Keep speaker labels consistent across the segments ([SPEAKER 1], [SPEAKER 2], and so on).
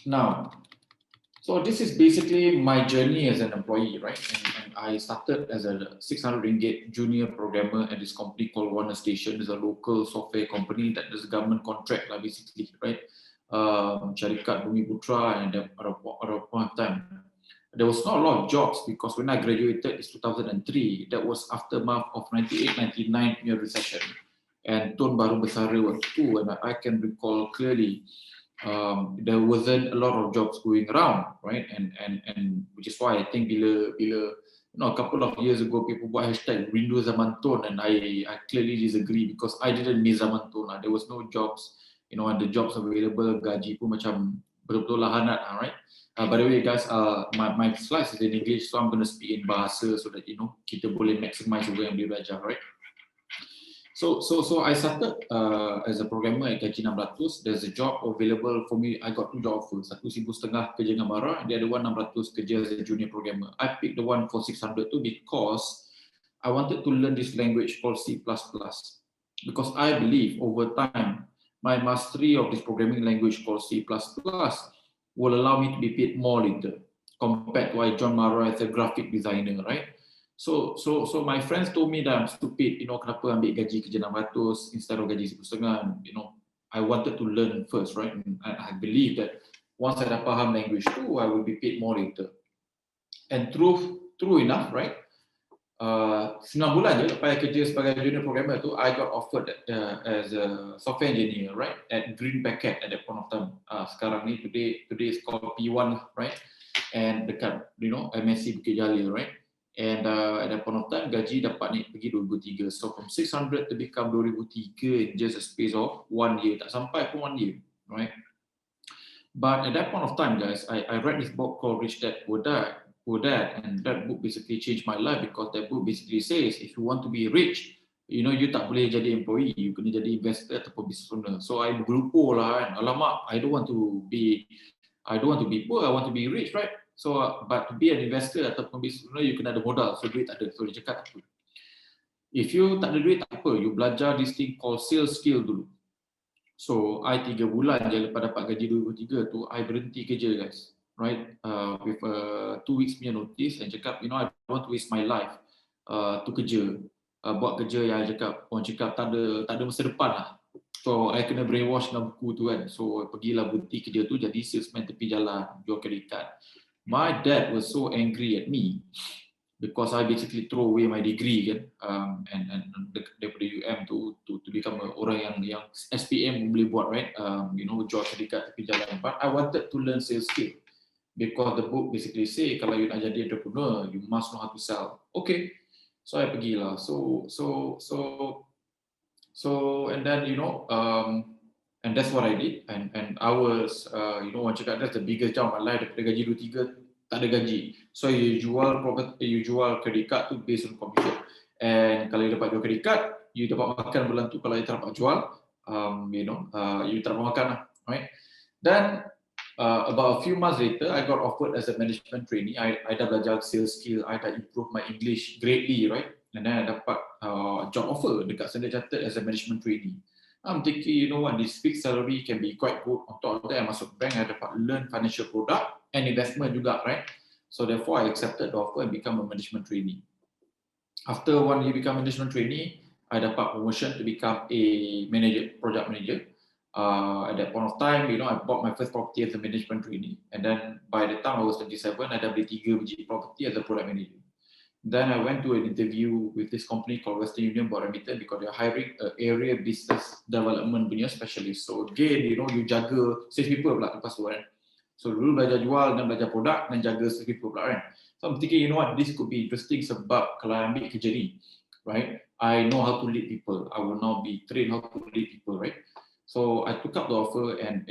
[SPEAKER 1] Now, so this is basically my journey as an employee, right? And I started as a 600 ringgit junior programmer at this company called Warner Station. It's a local software company that does government contract, like basically, right? Syarikat Bumi Putra, and at a point of time, there was not a lot of jobs because when I graduated, it's 2003. That was aftermath of 98, 99 punya recession. And Tun baru bersara waktu tu, and I can recall clearly there wasn't a lot of jobs going around, right? And which is why I think a couple of years ago people buat hashtag rindu zaman Tun, and I clearly disagree because I didn't miss zaman Tun. There was no jobs, and the jobs available gaji pun macam betul-betul lahanat, right? By the way, guys, my slides is in English, so I'm going to speak in bahasa so that kita boleh maximize apa yang dia belajar, right? So I started as a programmer at gaji 600. There's a job available for me. I got two job offers. Satu 1,500 kerja dengan Bara, the other one 600 kerja as a junior programmer. I picked the one for 600 too because I wanted to learn this language called C++. Because I believe over time, my mastery of this programming language called C++ will allow me to be paid more later compared to I joined Mara as a graphic designer, right? So my friends told me that I'm stupid, kenapa ambil gaji kerja 600 instead of gaji 1,500, I wanted to learn first, right? And I believe that once I dah faham language too, I will be paid more later. And true enough, right? 9 bulan je lepas kerja sebagai junior programmer tu, I got offered as a software engineer, right? At Green Packet at that point of time. Sekarang ni, today is called P1, right? And dekat, MSC Bukit Jalil, right? And at that point of time, gaji dapat naik pergi 2003. So from 600 to become 2003 in just a space of 1 year. Tak sampai pun 1 year, right? But at that point of time, guys, I read this book called Rich Dad Poor Dad, and that book basically changed my life because that book basically says if you want to be rich, you tak boleh jadi employee, you kena jadi investor ataupun business owner. So I berlupa lah kan, alamak, I don't want to be poor, I want to be rich, right? So but to be an investor ataupun business owner, you kena ada modal, so duit tak ada. So dia cakap tak apa. If you tak ada duit tak apa, you belajar this thing called sales skill dulu. So I 3 bulan je lepas dapat gaji 2003 tu, I berhenti kerja, guys, right? With a 2 weeks punya notice and cakap, I don't want to waste my life to kerja, buat kerja yang orang cakap tak ada masa depan lah. So I kena brainwash dengan buku tu kan. So pergilah berhenti kerja tu jadi salesman tepi jalan, jual credit card. My dad was so angry at me because I basically throw away my degree kan, and daripada UM to become orang yang SPM boleh buat, right? Jual credit card tepi jalan. But I wanted to learn sales skill because the book basically say kalau you nak jadi entrepreneur, you must know how to sell. Okay, so I pergilah. So and then and that's what I did, and I was orang cakap that's the biggest job of my life. Daripada gaji 23 tak ada gaji, so you jual property, you jual credit card tu based on commission, and kalau you dapat jual credit card, you dapat makan bulan tu. Kalau you tak dapat jual, you tak dapat makan lah, right? Then about a few months later, I got offered as a management trainee. I dah belajar sales skill, I dah improve my English greatly, right? And then I dapat job offer dekat Standard Chartered as a management trainee. I'm thinking, this fixed salary can be quite good. On top of that, I masuk bank, I dapat learn financial product and investment juga, right? So therefore, I accepted the offer and become a management trainee. After 1 year become management trainee, I dapat promotion to become a manager, project manager. At that point of time, I bought my first property as a management trainee. And then by the time I was 27, I dah beli 3 biji property as a product manager. Then I went to an interview with this company called Western Union RM18 because they're hiring an area business development punya specialist. So again, you jaga sales people pula lepas tu kan. So dulu belajar jual dan belajar produk dan jaga sales people pula kan. So I'm thinking, this could be interesting sebab kalau I ambil kerja ni, right, I know how to lead people. I will now be trained how to lead people, right? So I took up the offer and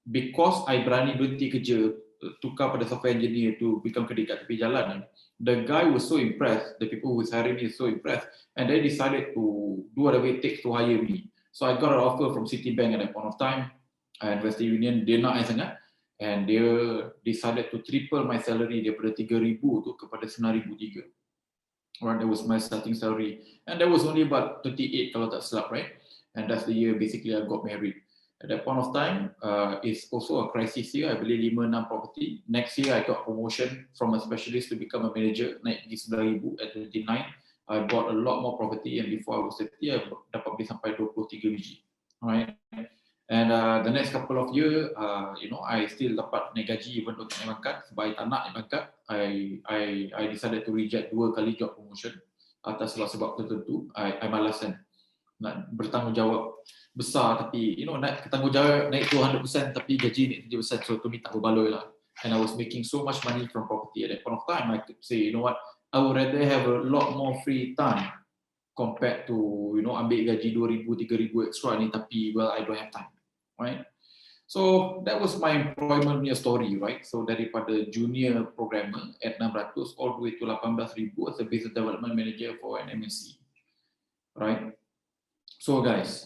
[SPEAKER 1] because I berani berhenti kerja, tukar pada software engineer to become credit card tepi jalan, the guy was so impressed, the people who was hiring me so impressed, and they decided to do whatever it takes to hire me. So I got an offer from Citibank at that point of time, and Western Union, dia nak sangat, and they decided to triple my salary daripada 3,000 tu kepada 9,300. Right, that was my starting salary, and that was only about 38 kalau tak silap, right? And that's the year basically I got married. At that point of time, it's also a crisis year. I beli 5-6 property. Next year, I got promotion from a specialist to become a manager. Naik pergi 9,000 at 29. I bought a lot more property, and before I was 30, I dapat beli sampai 23 biji. Alright. And the next couple of years, I still dapat naik gaji even though tak naik pangkat. Sebab I tak nak naik pangkat, I decided to reject 2 kali job promotion atas sebab-sebab tertentu. I malas kan nak bertanggungjawab besar tapi nak bertanggungjawab naik 200% tapi gaji naik 7%, so to me tak berbaloi lah. And I was making so much money from property at that point of time. I could say, you know what, I would rather have a lot more free time compared to ambil gaji 2,000 3,000 extra ni tapi well I don't have time, right? So that was my employment story, right? So daripada junior programmer at 600 all the way to 18,000 as a business development manager for an MNC, right? So guys,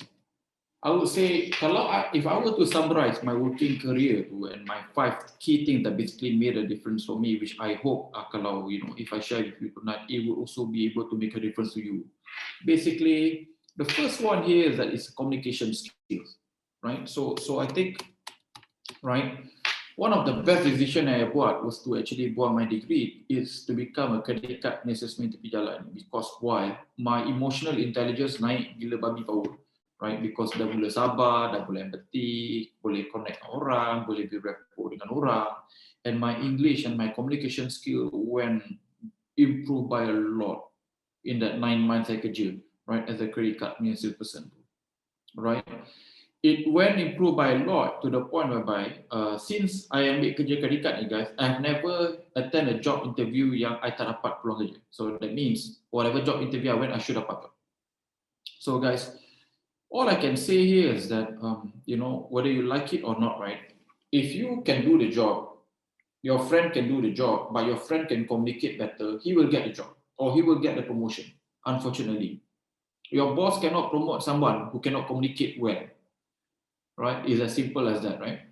[SPEAKER 1] I would say if I were to summarize my working career and my 5 key things that basically made a difference for me, which I hope kalau if I share with you tonight, it will also be able to make a difference to you. Basically, the first one here is that it's communication skills, right? So I think, right, one of the best decision I buat was to actually buat my degree is to become a credit card assessment tepi jalan, because why? My emotional intelligence naik gila babi power. Right, because dah mula sabar, dah boleh empathy, boleh connect orang, boleh build rapport dengan orang, and my English and my communication skill went improved by a lot in that 9 months I kerja, right, as a credit card salesperson, right. It went improved by a lot to the point whereby since I ambil kerja credit card ni guys, I've never attend a job interview yang I tak dapat peluang kerja. So that means whatever job interview I went, I should dapat. So guys, all I can say here is that, whether you like it or not, right? If you can do the job, your friend can do the job, but your friend can communicate better, he will get the job or he will get the promotion, unfortunately. Your boss cannot promote someone who cannot communicate well, right? It's as simple as that, right?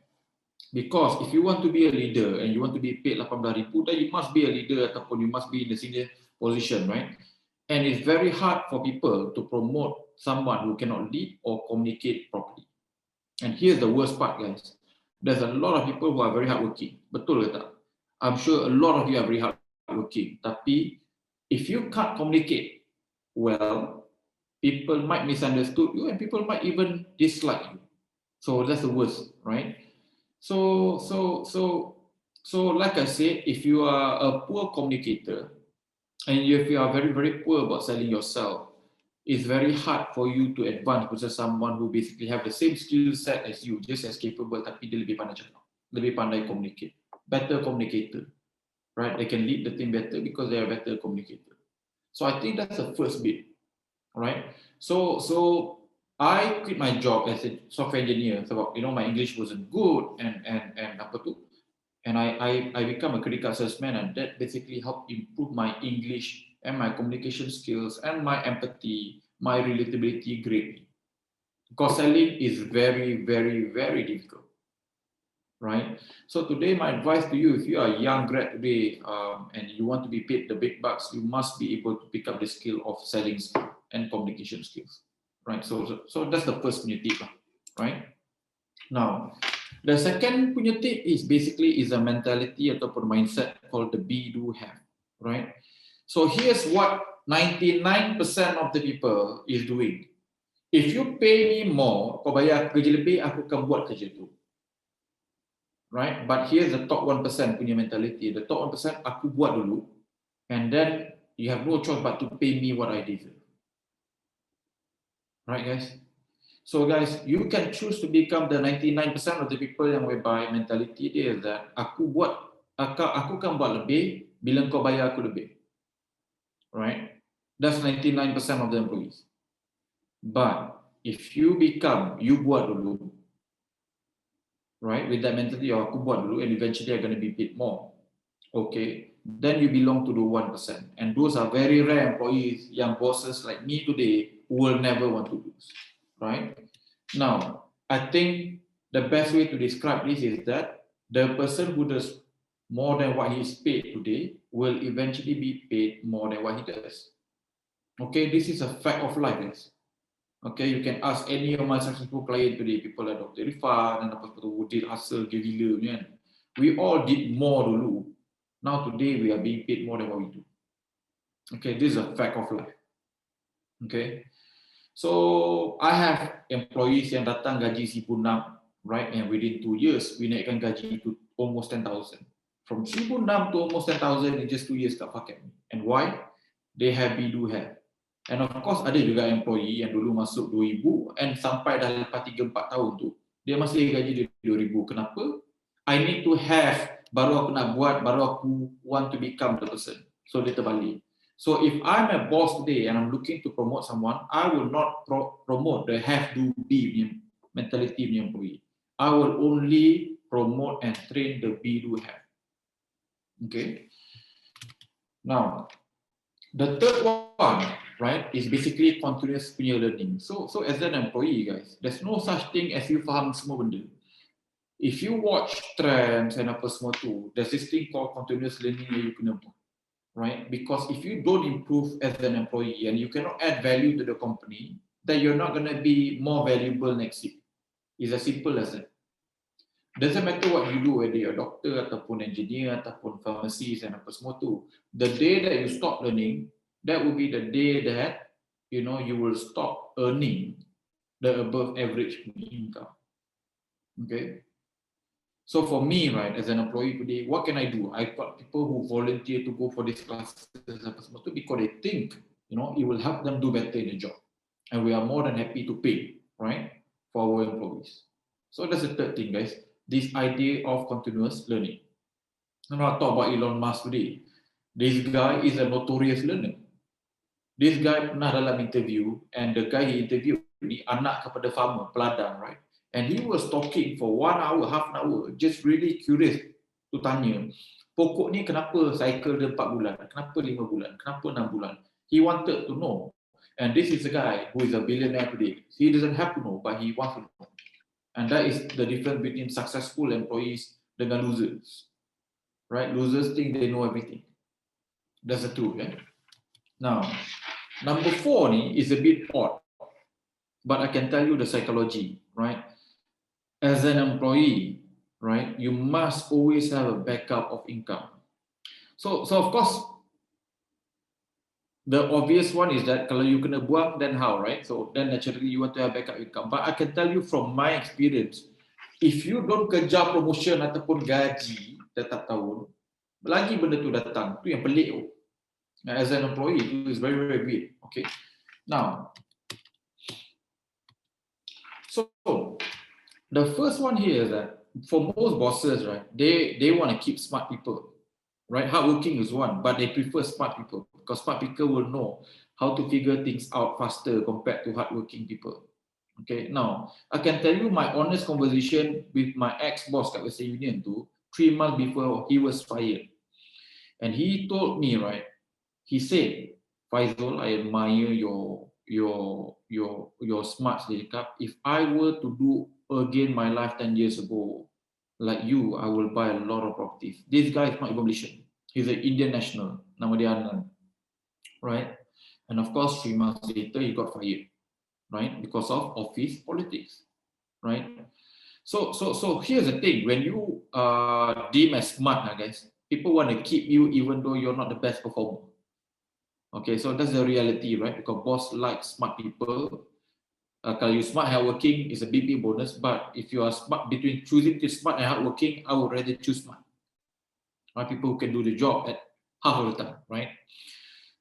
[SPEAKER 1] Because if you want to be a leader and you want to be paid 18,000, then you must be a leader ataupun you must be in the senior position, right? And it's very hard for people to promote someone who cannot lead or communicate properly. And here's the worst part, guys. There's a lot of people who are very hardworking. Betul ke tak? I'm sure a lot of you are very hardworking. Tapi if you can't communicate well, people might misunderstood you and people might even dislike you. So that's the worst, right? So like I said, if you are a poor communicator, and if you are very, very poor about selling yourself, it's very hard for you to advance versus someone who basically have the same skill set as you, just as capable, tapi dia lebih pandai cakap, lebih pandai communicate, better communicator, right? They can lead the team better because they are better communicator. So I think that's the first bit, right? So I quit my job as a software engineer sebab my English wasn't good and apa tu. And I become a credit card salesman, and that basically helped improve my English and my communication skills and my empathy, my relatability greatly. Because selling is very, very, very difficult, right? So today, my advice to you, if you are a young grad today and you want to be paid the big bucks, you must be able to pick up the skill of selling and communication skills, right? So that's the first tip, right? Now, the second punya tip is basically a mentality ataupun mindset called the be do have, right? So here's what 99% of the people is doing. If you pay me more, kau bayar kerja lebih, aku akan buat kerja tu, right? But here's the top 1% punya mentality. The top 1%, aku buat dulu, and then you have no choice but to pay me what I deserve, right, guys? So guys, you can choose to become the 99% of the people yang whereby mentality dia is that aku akan buat lebih bila kau bayar aku lebih, right? That's 99% of the employees. But if you buat dulu, right, with that mentality, aku buat dulu and eventually I'm going to be paid more, okay, then you belong to the 1%. And those are very rare employees, young bosses like me today who will never want to lose. Right? Now, I think the best way to describe this is that the person who does more than what he is paid today will eventually be paid more than what he does. Okay, this is a fact of life, guys. Okay, you can ask any of my successful client today, people like Dr. Irfan and apa tu did hustle gila kan. We all did more dulu. Now today we are being paid more than what we do. Okay, this is a fact of life. Okay, so I have employees yang datang gaji 1,600, right? And within 2 years, we naikkan gaji to almost 10,000. From 1,600 to almost 10,000 in just 2 years, tak pakai. And why? They happy do have. And of course, ada juga employee yang dulu masuk 2,000 and sampai dah lepas 3-4 tahun tu, dia masih gaji dia 2,000. Kenapa? I need to have, baru aku nak buat, baru aku want to become the person. So dia terbalik. So if I'm a boss today and I'm looking to promote someone, I will not promote the have to be mentality punya employee. I will only promote and train the be do have. Okay. Now, the third one, right, is basically continuous punya learning. So as an employee, guys, there's no such thing as you faham semua benda. If you watch trends and apa semua tu, there's this thing called continuous learning yang you kena buat. Right? Because if you don't improve as an employee and you cannot add value to the company, then you're not going to be more valuable next year. It's as simple as that. Doesn't matter what you do, whether you're a doctor ataupun engineer ataupun pharmacist and apa semua tu. The day that you stop learning, that will be the day that you will stop earning the above average income. Okay. So for me, right, as an employee today, what can I do? I've got people who volunteer to go for these classes because they think, it will help them do better in the job. And we are more than happy to pay, right, for our employees. So that's the third thing, guys. This idea of continuous learning. I'm not talking about Elon Musk today. This guy is a notorious learner. This guy pernah dalam interview, and the guy he interviewed ni anak kepada farmer, peladang, right? And he was talking for 1 hour, half an hour, just really curious to tanya, pokok ni kenapa cycle dia 4 bulan, kenapa 5 bulan, kenapa 6 bulan. He wanted to know. And this is a guy who is a billionaire today. He doesn't have to know, but he wants to know. And that is the difference between successful employees dengan losers. Right? Losers think they know everything. That's the truth. Yeah? Now, number 4 ni is a bit odd. But I can tell you the psychology, right? As an employee, right, you must always have a backup of income. So of course, the obvious one is that kalau you kena buang, then how, right? So then naturally you want to have backup income. But I can tell you from my experience, if you don't kejar promotion ataupun gaji setiap tahun, lagi benda tu datang, tu yang pelik tu. As an employee, it is very, very weird. Okay. Now, so the first one here is that for most bosses, right, they want to keep smart people, right? Hardworking is one, but they prefer smart people because smart people will know how to figure things out faster compared to hardworking people. Okay, now I can tell you my honest conversation with my ex-boss at Western Union too, 3 months before he was fired, and he told me, right, he said, Faisal, I admire your smarts, if I were to do again my life 10 years ago, like you, I will buy a lot of properties. This guy is not even Malaysian. He's an Indian national, nama dia Anand, right? And of course, 3 months later, he got fired, right? Because of office politics, right? So here's the thing: when you deem as smart, guys, people want to keep you even though you're not the best performer. Okay, so that's the reality, right? Because boss likes smart people. Kalau you smart and hardworking is a big bonus, but if you are smart, between choosing to smart and hardworking, I would rather choose smart. Right? People who can do the job at half of the time, right?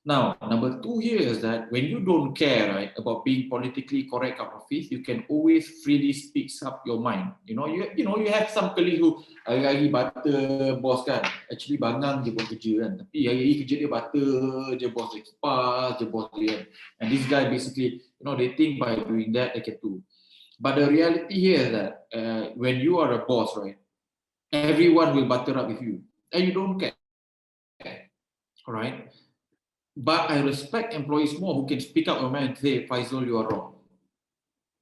[SPEAKER 1] Now, number 2 here is that when you don't care, right, about being politically correct out of office, you can always freely speak up your mind. You have some colleague who hari-hari butter bos kan, actually bangang je buat kerja kan, tapi hari-hari kerja dia butter je, bos dia kipas je, bos dia kan. And this guy basically, they think by doing that they can do. But the reality here is that when you are a boss, right, everyone will butter up with you, and you don't care, all right? But I respect employees more who can speak up your mind and say, Faisal, you are wrong.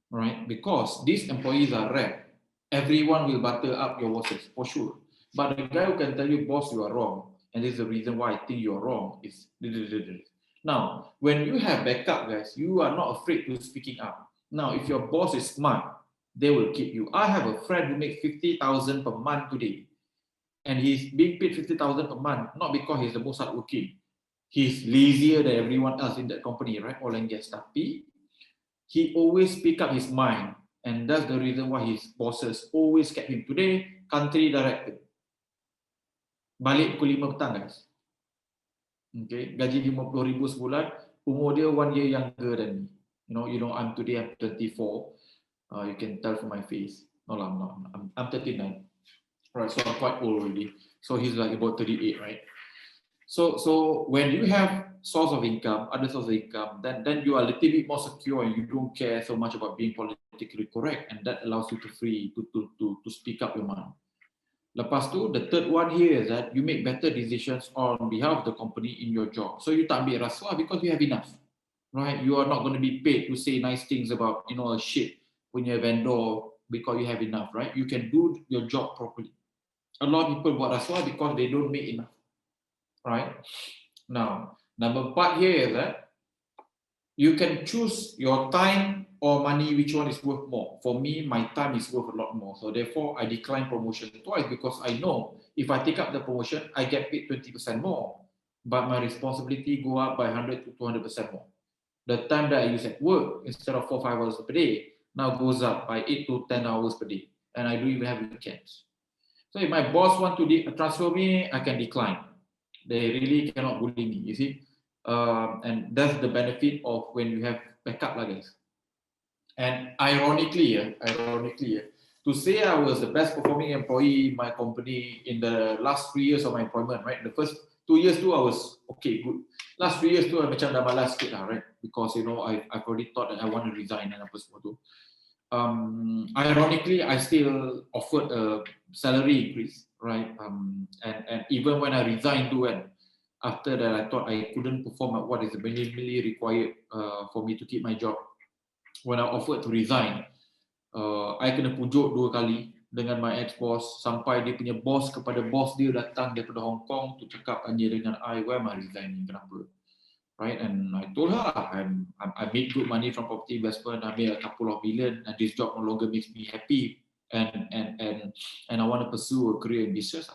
[SPEAKER 1] Right? Because these employees are rare. Everyone will butter up your bosses, for sure. But the guy who can tell you, boss, you are wrong, and this is the reason why I think you are wrong, is... Now, when you have backup, guys, you are not afraid to speaking up. Now, if your boss is smart, they will keep you. I have a friend who makes 50,000 per month today, and he's being paid 50,000 per month, not because he's the most hardworking. He's lazier than everyone else in that company, right? Oil and gas. Tapi he always speak up his mind, and that's the reason why his bosses always kept him. Today, country director, balik pukul 5 petang, guys. Okay, gaji 50,000 sebulan, umur dia 1 year younger than me. I'm today I'm 24. You can tell from my face. No, I'm not. I'm 39. Right, so I'm quite old already. So he's like about 38, right? So when you have source of income, other source of income, then you are a little bit more secure and you don't care so much about being politically correct, and that allows you to free to speak up your mind. Lepas tu, the third one here is that you make better decisions on behalf of the company in your job. So you tak ambil rasuah because you have enough, right? You are not going to be paid to say nice things about a shit punya vendor because you have enough, right? You can do your job properly. A lot of people buat rasuah because they don't make enough, right? Now, number 4 here is that you can choose your time or money, which one is worth more. For me, my time is worth a lot more. So therefore, I decline promotion twice because I know if I take up the promotion, I get paid 20% more, but my responsibility go up by 100 to 200% more. The time that I use at work, instead of 4 5 hours per day, now goes up by 8 to 10 hours per day, and I don't even have weekends. So if my boss want to transfer me, I can decline. They really cannot bully me, you see. And that's the benefit of when you have backup, guys. And ironically, to say I was the best performing employee in my company in the last 3 years of my employment, right? The first 2 years too, I was okay, good. Last 3 years too, I macam dah malas sikit lah, right? Because I've already thought that I want to resign and apa semua tu. Ironically, I still offered a salary increase, right? And even when I resigned too, and after that, I thought I couldn't perform at what is minimally required for me to keep my job. When I offered to resign, I kena pujuk 2 kali dengan my ex-boss, sampai dia punya boss kepada boss dia datang daripada Hong Kong to cakap tanya dengan I, why am I resigning, kenapa? Right, and I told her I made good money from property investment. I made a couple of million, and this job no longer makes me happy, and I want to pursue a career in business.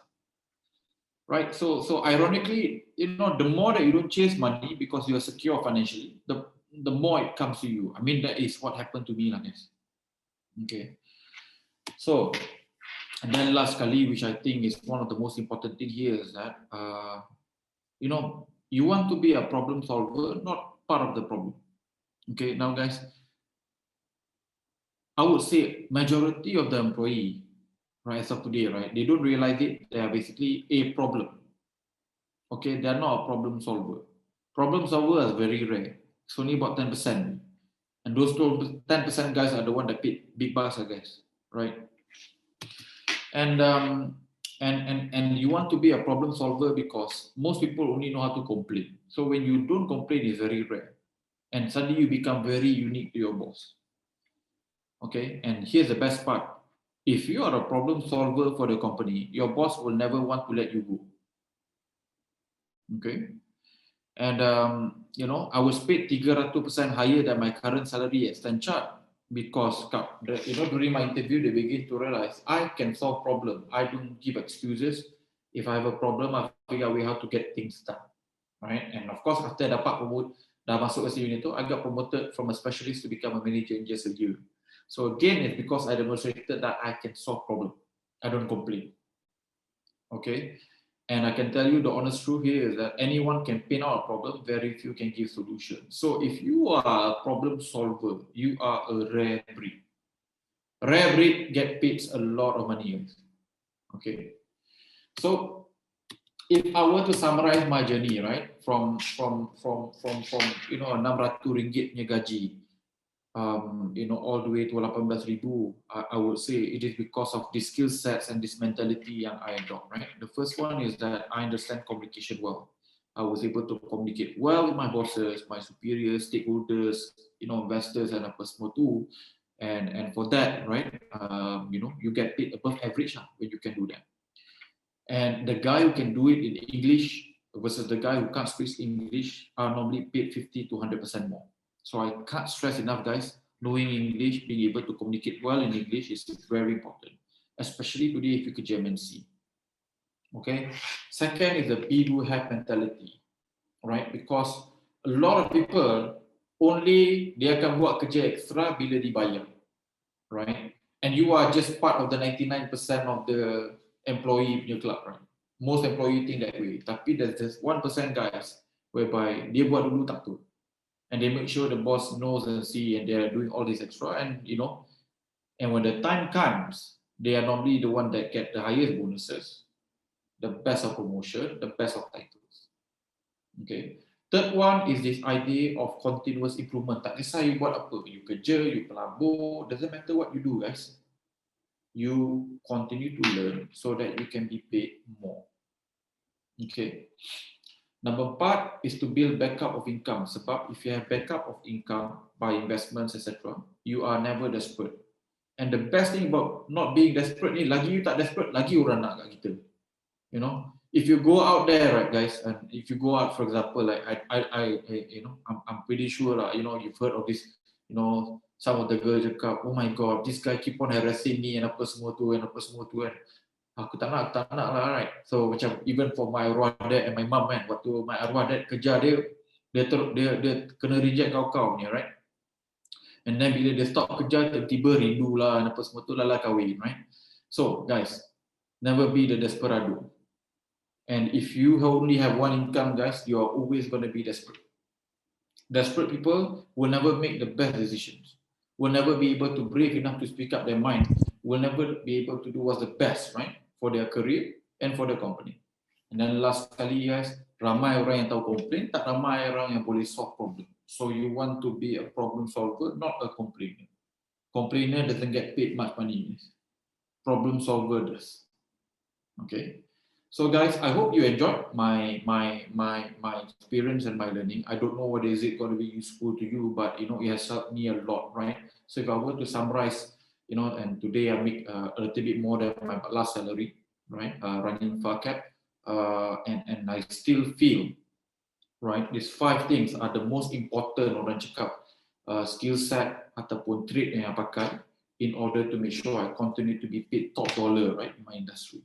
[SPEAKER 1] Right, so ironically, the more that you don't chase money because you are secure financially, the more it comes to you. I mean, that is what happened to me, guys. Okay, so and then last kali, which I think is one of the most important thing here, is that you want to be a problem solver, not part of the problem. Okay, now guys, I would say majority of the employee, right, as of today, right, they don't realize it. They are basically a problem. Okay, they are not a problem solver. Problem solver is very rare. It's only about 10%, and those 10% guys are the one that paid big bucks, guys, right? And you want to be a problem solver because most people only know how to complain. So when you don't complain, it's very rare, and suddenly you become very unique to your boss. Okay, and here's the best part. If you are a problem solver for the company, your boss will never want to let you go. Okay, and I was paid 300% higher than my current salary at Stanchart because during my interview they begin to realize I can solve problem. I don't give excuses. If I have a problem, I figure out how to get things done. Right, and of course after dapat promote, dah masuk ke unit tu, I got promoted from a specialist to become a manager in just a year. So again, it's because I demonstrated that I can solve problem. I don't complain. Okay, and I can tell you the honest truth here is that anyone can paint out a problem, very few can give solutions. So if you are a problem solver, you are a rare breed. Rare breed get paid a lot of money. Okay, so if I were to summarize my journey, right, from 600 ringgit punya gaji, all the way to 18,000, I would say it is because of the skill sets and this mentality yang I adopt, right? The first one is that I understand communication well. I was able to communicate well with my bosses, my superiors, stakeholders, investors, and apa semua tu. And for that, right, you get paid above average when you can do that. And the guy who can do it in English versus the guy who can't speak English are normally paid 50 to 100% more. So I can't stress enough, guys, Knowing English, being able to communicate well in English is very important, especially today if you kerja MNC. Okay. Second is the be do have mentality, right? Because a lot of people only dia akan buat kerja ekstra bila dibayar, right? And you are just part of the 99% of the employee punya club, right? Most employee think that way. Tapi there's just 1% guys whereby dia buat dulu tak tu, and they make sure the boss knows and see, and they are doing all this extra, and and when the time comes, they are normally the one that get the highest bonuses, the best of promotion, the best of titles. Okay. Third one is this idea of continuous improvement. Tak kisah you buat apa, you kerja, you pelabur, doesn't matter what you do, guys. You continue to learn so that you can be paid more. Okay. Number 4 is to build backup of income. Sebab if you have backup of income by investments, etc., you are never desperate. And the best thing about not being desperate ni, lagi you tak desperate, lagi orang nak kat kita. If you go out there, right, guys, and if you go out, for example, like I'm pretty sure lah, you've heard of this, some of the girls cakap, oh my god, this guy keep on harassing me and apa semua tu kan. Aku tak nak lah, right? So macam even for my arwah dad and my mum kan, waktu my arwah dad kerja dia kena reject kau ni, right? And then bila dia stop kerja, tiba-tiba rindu lah dan apa semua tu lah kahwin, right? So guys, never be the desperado. And if you only have one income, guys, you are always going to be desperate. Desperate people will never make the best decisions, will never be able to brave enough to speak up their mind, will never be able to do what's the best, right, for their career and for the company. And then last kali, guys, ramai orang yang tahu komplain, tak ramai orang yang boleh solve problem. So you want to be a problem solver, not a complainer. Complainer doesn't get paid much money. Problem solver does. Okay. So guys, I hope you enjoyed my experience and my learning. I don't know whether is it going to be useful to you, but it has helped me a lot, right? So if I were to summarize, and today I make a little bit more than my last salary, right? Running far cap, and I still feel, right, these 5 things are the most important orang cakap skill set ataupun trait yang pakai in order to make sure I continue to be paid top dollar, right, in my industry.